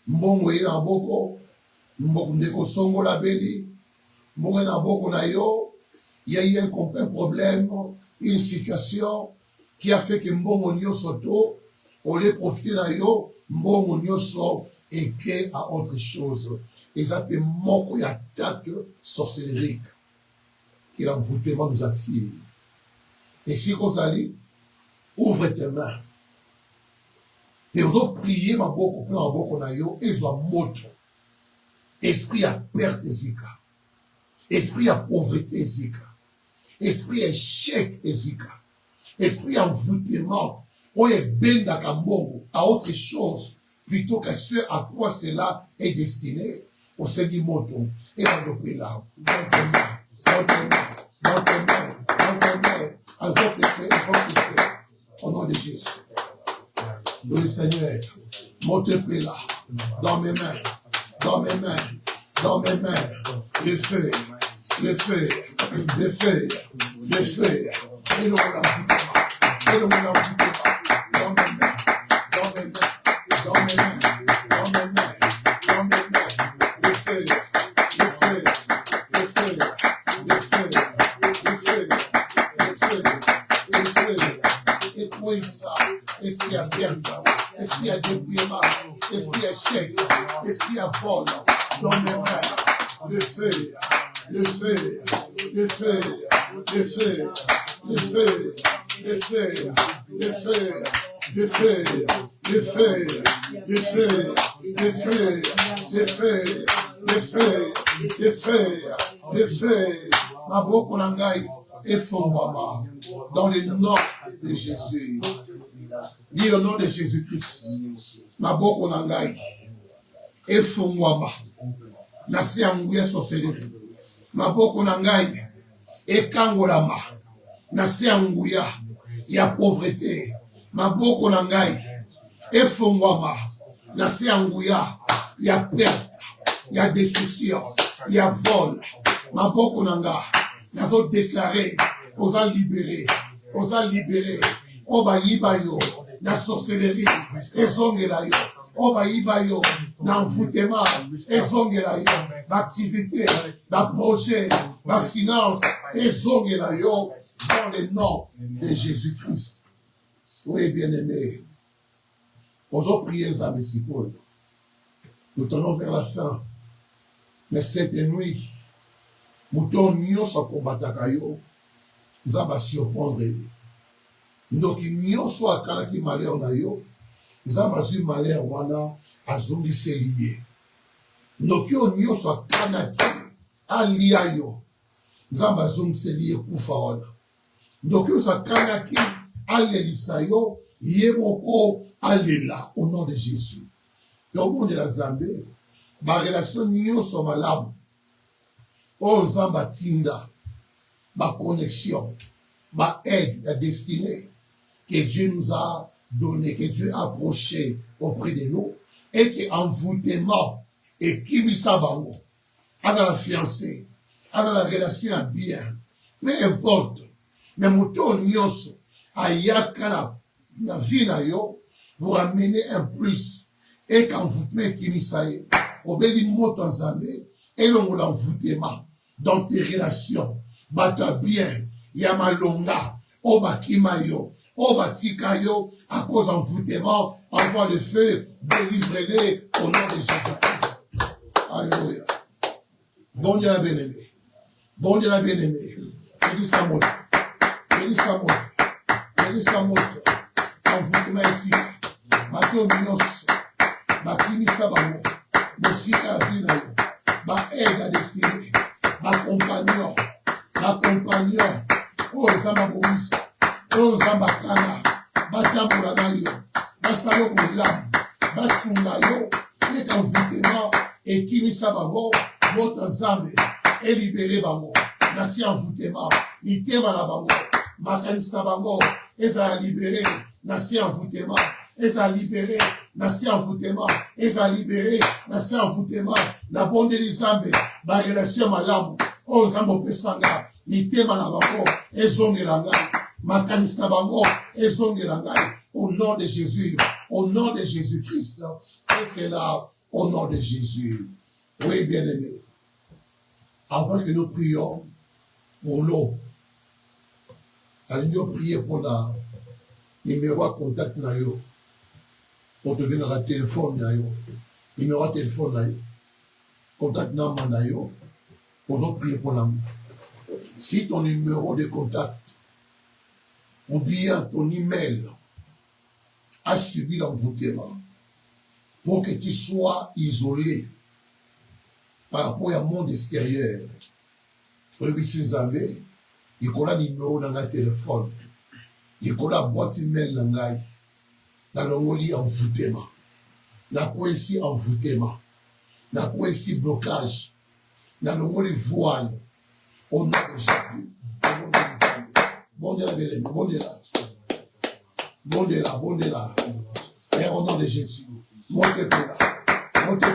mbongo ye na boko, ndeko songo la beli, il y a eu un problème, une situation qui a fait que Mbongo Soto, au lieu de profiter de yo, Mbongo so et que à autre chose. Ils appellent Moko y attaque sorcellerie, qui l'envoûtement nous attire. Et si vous allez, ouvre tes mains. Et vous avez prié ma boko, plein ma boko na yo, et soit moto. Esprit à perte zika. Esprit à pauvreté zika. Esprit à échec zika. Esprit à envoûtement. On est bien d'Akambongo à autre chose, plutôt qu'à ce à quoi cela est destiné. Au Seigneur moto. Et on doit prier là. Dans tes mains. Dans tes mains. Dans tes mains. Dans tes mains. Avec les faits. Avec les faits. Au nom de Jésus. Oui, Seigneur. Monte là. Dans mes mains. Dans mes mains. Dans mes mains. Le feu. Le feu. Le feu. Le feu. Et nous l'envoûtement. Et nous l'envoûtement. Dans mes mains. Dans mes mains. Dans mes mains. Dans mes mains. Dans mes mains. Le feu. Le feu. Le feu. Le feu. Le feu. Le feu. Le feu. Et puis ça. Esprit à perte. Esprit à débrouillement. Esprit à chèque. Esprit à vol. Dans mes mains. Le feu. Le feu. Le feu. Le feu. Le feu. Le feu. Le feu. Le feu. Le feu. Le feu. Le feu. Le feu. Le feu. Le feu. Le feu. Ma boko nangai et fondama dans le nom de Jésus. Dis au nom de Jésus-Christ. Ma boko nangai et fondama. Nasi anguya sorcellerie. Ma boko nangai et kangolama. Nasi anguya ya pauvreté. Ma boko nangai et fondama. Nasi anguya ya perte. Ya destruction. Ya vol. Ma boko nangai. Nous avons déclaré, nous avons libéré, nous avons libéré, on va y bailler, la sorcellerie, et zongelayo, on va y bailler, l'envoûtement, et zongelayo, l'activité, la projet, la finance, et zongelayo, dans le nom de Jésus-Christ. Oui, bien-aimés, nous avons prié à Mexico. Nous tenons vers la fin, mais cette nuit, Mouton nyonso akombataka yo, nzamba surprendre. Ndoki nyonso akalaki malheur na yo, nzamba zwi malheur wana azongisi ye. Ndoki o nyonso akanaki alia yo, nzamba azongisi ye kufa wana. Ndoki o akanaki alelisa yo, ye moko alela au nom de Jésus. Au nom de la Zambé, ma relation nyonso malamu. Oh, Zamba Tinda, ma connexion, ma aide, la destinée que Dieu nous a donnée, que Dieu a approché auprès de nous, et qui envoûtement, et qui misabango, à la fiancée, à la relation à bien, peu importe, mais mouton nyonso, à yakana, na vie na yo, pour amener un plus, et qu'envoûtement qui misaye, obédi moto Zambé, et l'envoûtement, dans tes relations, bata bien, yamalonga, oba kimayo, oba tikayo, à cause d'envoûtement, envoie le feu, délivre-les au nom de Jésus-Christ. Alléluia. Bon Dieu la bien-aimé. Bon Dieu la bien-aimé. Bénis sa mot. Bénis sa mot. Bénis sa mot. Envoûtement éthique. Bato nyos. Bakimi sabango. Mosika vinayo. Ba aide à destinée. Ma compagnon, oh Zamba Boris, oh Zamba Kana, Batambola Nayo, Basalo Bolam, Basungayo, et envoûtement, et Kimi Sababo, votre Zambé, et libéré Bango, Nasi envoûtement, Nitema Nabango, Makanista Bango, et ça a libéré, Nasi envoûtement, et ça a libéré, Nasi envoûtement, et ça a libéré, Nasi envoûtement, la bonne de Zambé, ma relation malamu, oh Zambo Fesanga, Nitema Nabango, et Zongelanga, Makanista Bango, et Zongelanga, au nom de Jésus, au nom de Jésus-Christ, et c'est là, au nom de Jésus. Oui, bien-aimé. avant que nous prions pour l'eau, nous prions pour la numéro de contact, pour te donner le téléphone, numéro de téléphone, contact, pour prier pour l'amour. Si ton numéro de contact ou bien ton email a subi l'envoûtement, pour que tu sois isolé par rapport au monde extérieur, pour le business anglais, il y a un numéro dans le téléphone, il y a une boîte email dans le lit envoûtement, dans le poésie envoûtement, dans le poésie blocage, dans le lit voile, au nom de Jésus, au nom de Jésus. Bon Dieu la belle, bon Dieu là. Bon Dieu là, bon Dieu là. Père, au nom de Jésus. Monte là, monte là,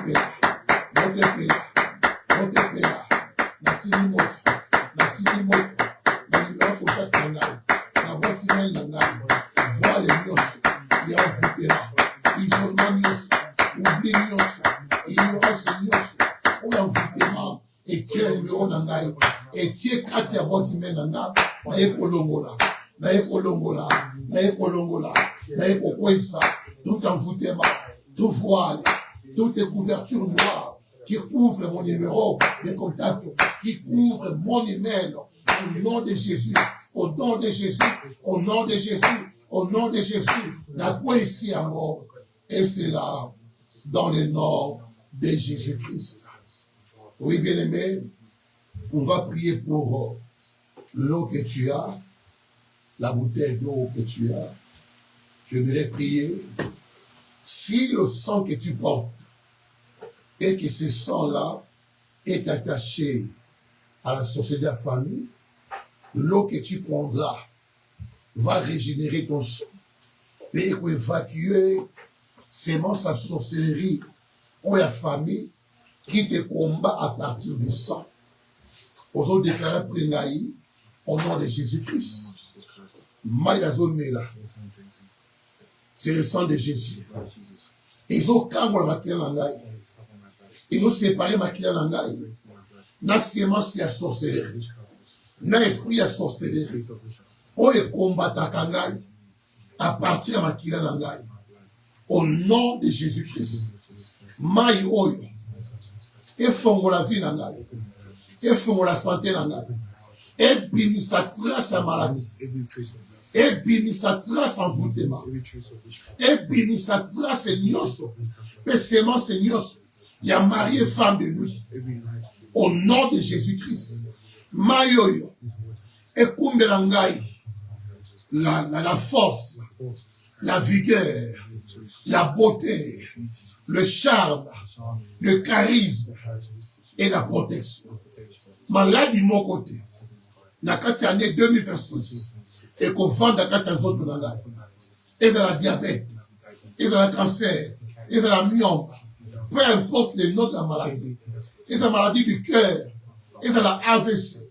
monte là, monte là. Natini monte, natini monte. Dans le numéro pour chaque canal, la boîte email nangai. Vois les nios, il y a un fouté là. Isolement nios, oubli nios, ignorance nios. Ou l'envoûtement, et tiens le numéro nangai. Et tiens Katia boîte email nangai. Naye kolongola, naye kolongola, naye kolongola, naye kokwesa, tout envoûtement, tout voile, toutes les couvertures noires qui couvrent mon numéro de contact, qui couvrent mon email, au nom de Jésus, au nom de Jésus, au nom de Jésus, au nom de Jésus, la foi ici à mort, et c'est là, dans le nom de Jésus-Christ. Oui, bien-aimé, on va prier pour l'eau que tu as, la bouteille d'eau que tu as. Je voudrais prier. Si le sang que tu portes et que ce sang-là est attaché à la société de la famille, l'eau que tu prendras va régénérer ton sang et évacuer sémence à sorcellerie ou la famille qui te combat à partir du sang. Aujourd'hui, déclarer Pringaï au nom de Jésus-Christ. C'est le sang de Jésus. Ils ont câble la matière langaï. Ils ont séparé ma client langaï. Na sémence à sorcellerie. Na esprit à sorcellerie. Oh, et combattre kangaï à partir de ma client langaï. Au nom de Jésus-Christ. Maï oyo. Et fongo la vie langaï. Et fongo la santé langaï. Et bini sa trace à maladie. Et bini sa trace envoûtement. Et bini sa trace nyoso. Et sémence nyoso. Il y a mari et femme de lui. Au nom de Jésus-Christ. Mayoyo. Et kumbelangai. La force. La vigueur. La beauté. Le charme. Le charisme. Et la protection. Malade de mon côté. Dans la année 2026, et qu'on vend dans la zone de la ils ont la diabète, ils ont le cancer, ils ont la myome, peu importe le nom de la maladie, ils ont la maladie du cœur, ils ont la AVC,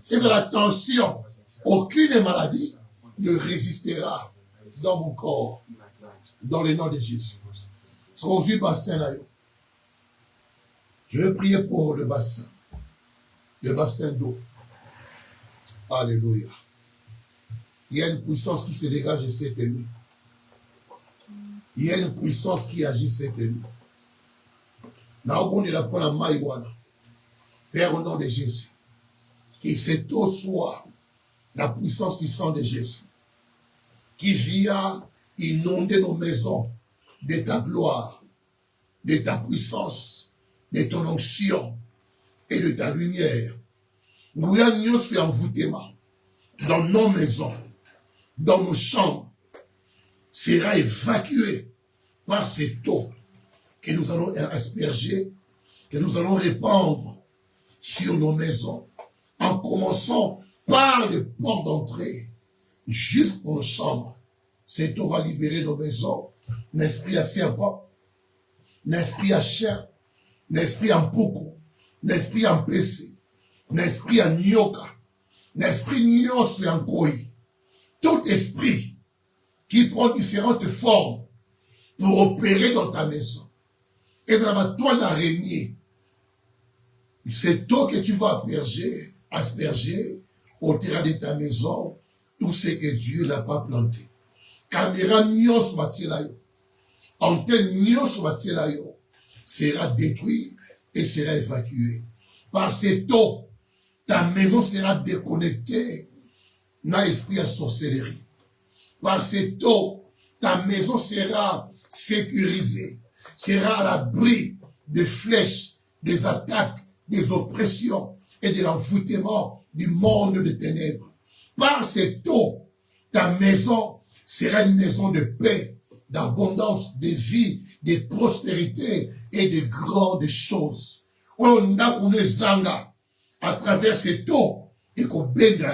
ils ont la tension, aucune maladie ne résistera dans mon corps, dans le nom de Jésus. Je vais prier pour le bassin d'eau. Alléluia. Il y a une puissance qui se dégage de cette nuit. Il y a une puissance qui agit cette nuit. Père, au nom de Jésus, que cette eau soit la puissance du sang de Jésus, qui vient inonder nos maisons de ta gloire, de ta puissance, de ton onction et de ta lumière. Nous sommes envoûtement dans nos maisons, dans nos chambres, sera évacué par cette eau que nous allons asperger, que nous allons répandre sur nos maisons, en commençant par les portes d'entrée, jusqu'à nos chambres. Cette eau va libérer nos maisons, l'esprit à serpent, l'esprit à chien, l'esprit en poukou, l'esprit en PC, l'esprit en nyoka, l'esprit nyos et en koi. Tout esprit qui prend différentes formes pour opérer dans ta maison. Et ça va toi l'araignée. C'est eau que tu vas asperger au terrain de ta maison tout ce que Dieu n'a pas planté. Caméra nyos batielayo, antenne nyos batielayo sera détruite et sera évacuée. Par cette eau, ta maison sera déconnectée d'un esprit à sorcellerie. Par cette eau, ta maison sera sécurisée, sera à l'abri des flèches, des attaques, des oppressions et de l'envoûtement du monde des ténèbres. Par cette eau, ta maison sera une maison de paix, d'abondance, de vie, de prospérité et de grandes choses. On a une zanga à travers cette eau et qu'on bénit.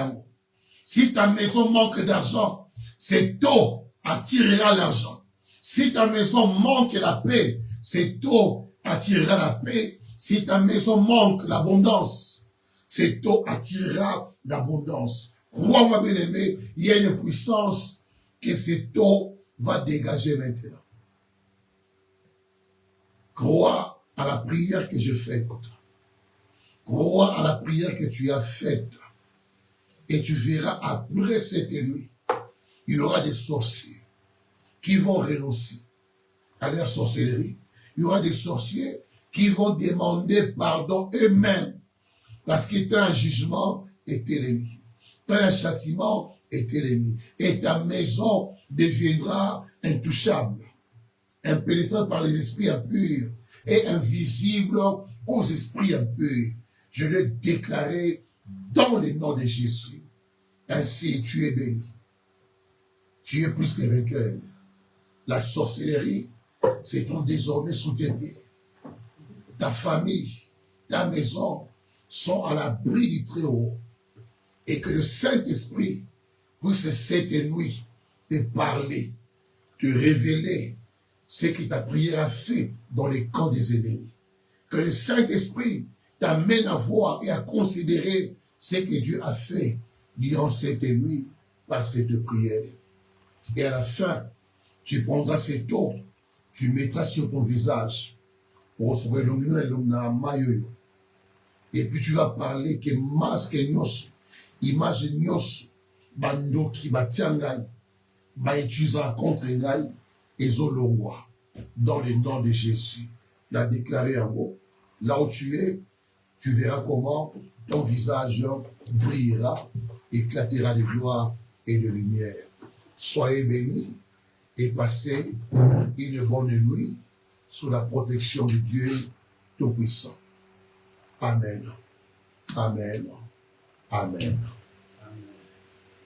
Si ta maison manque d'argent, cette eau attirera l'argent. Si ta maison manque la paix, cette eau attirera la paix. Si ta maison manque l'abondance, cette eau attirera l'abondance. Crois-moi, bien-aimé, il y a une puissance que cette eau va dégager maintenant. Crois à la prière que je fais pour toi. Crois à la prière que tu as faite. Et tu verras après cette nuit, il y aura des sorciers qui vont renoncer à leur sorcellerie. Il y aura des sorciers qui vont demander pardon eux-mêmes parce que un jugement était l'ennemi. Un châtiment était l'ennemi. Et ta maison deviendra intouchable, impénétrable par les esprits impurs et invisible aux esprits impurs. Je l'ai déclaré dans le nom de Jésus. Ainsi, tu es béni. Tu es plus que vainqueur. La sorcellerie se trouve désormais sous tes pieds. Ta famille, ta maison sont à l'abri du Très-Haut. Et que le Saint-Esprit puisse cette nuit te parler, te révéler ce que ta prière a fait dans les camps des ennemis. Que le Saint-Esprit t'amène à voir et à considérer ce que Dieu a fait durant cette nuit par cette prière. Et à la fin, tu prendras cette eau, tu mettras sur ton visage. Et puis tu vas parler que masque nyos, image nyos, bando qui batiangai, utilisera contre ngai, et zolongwa, dans le nom de Jésus. L'a déclaré en mot. Là où tu es, tu verras comment ton visage brillera, éclatera de gloire et de lumière. Soyez bénis et passez une bonne nuit sous la protection de Dieu Tout-Puissant. Amen. Amen. Amen.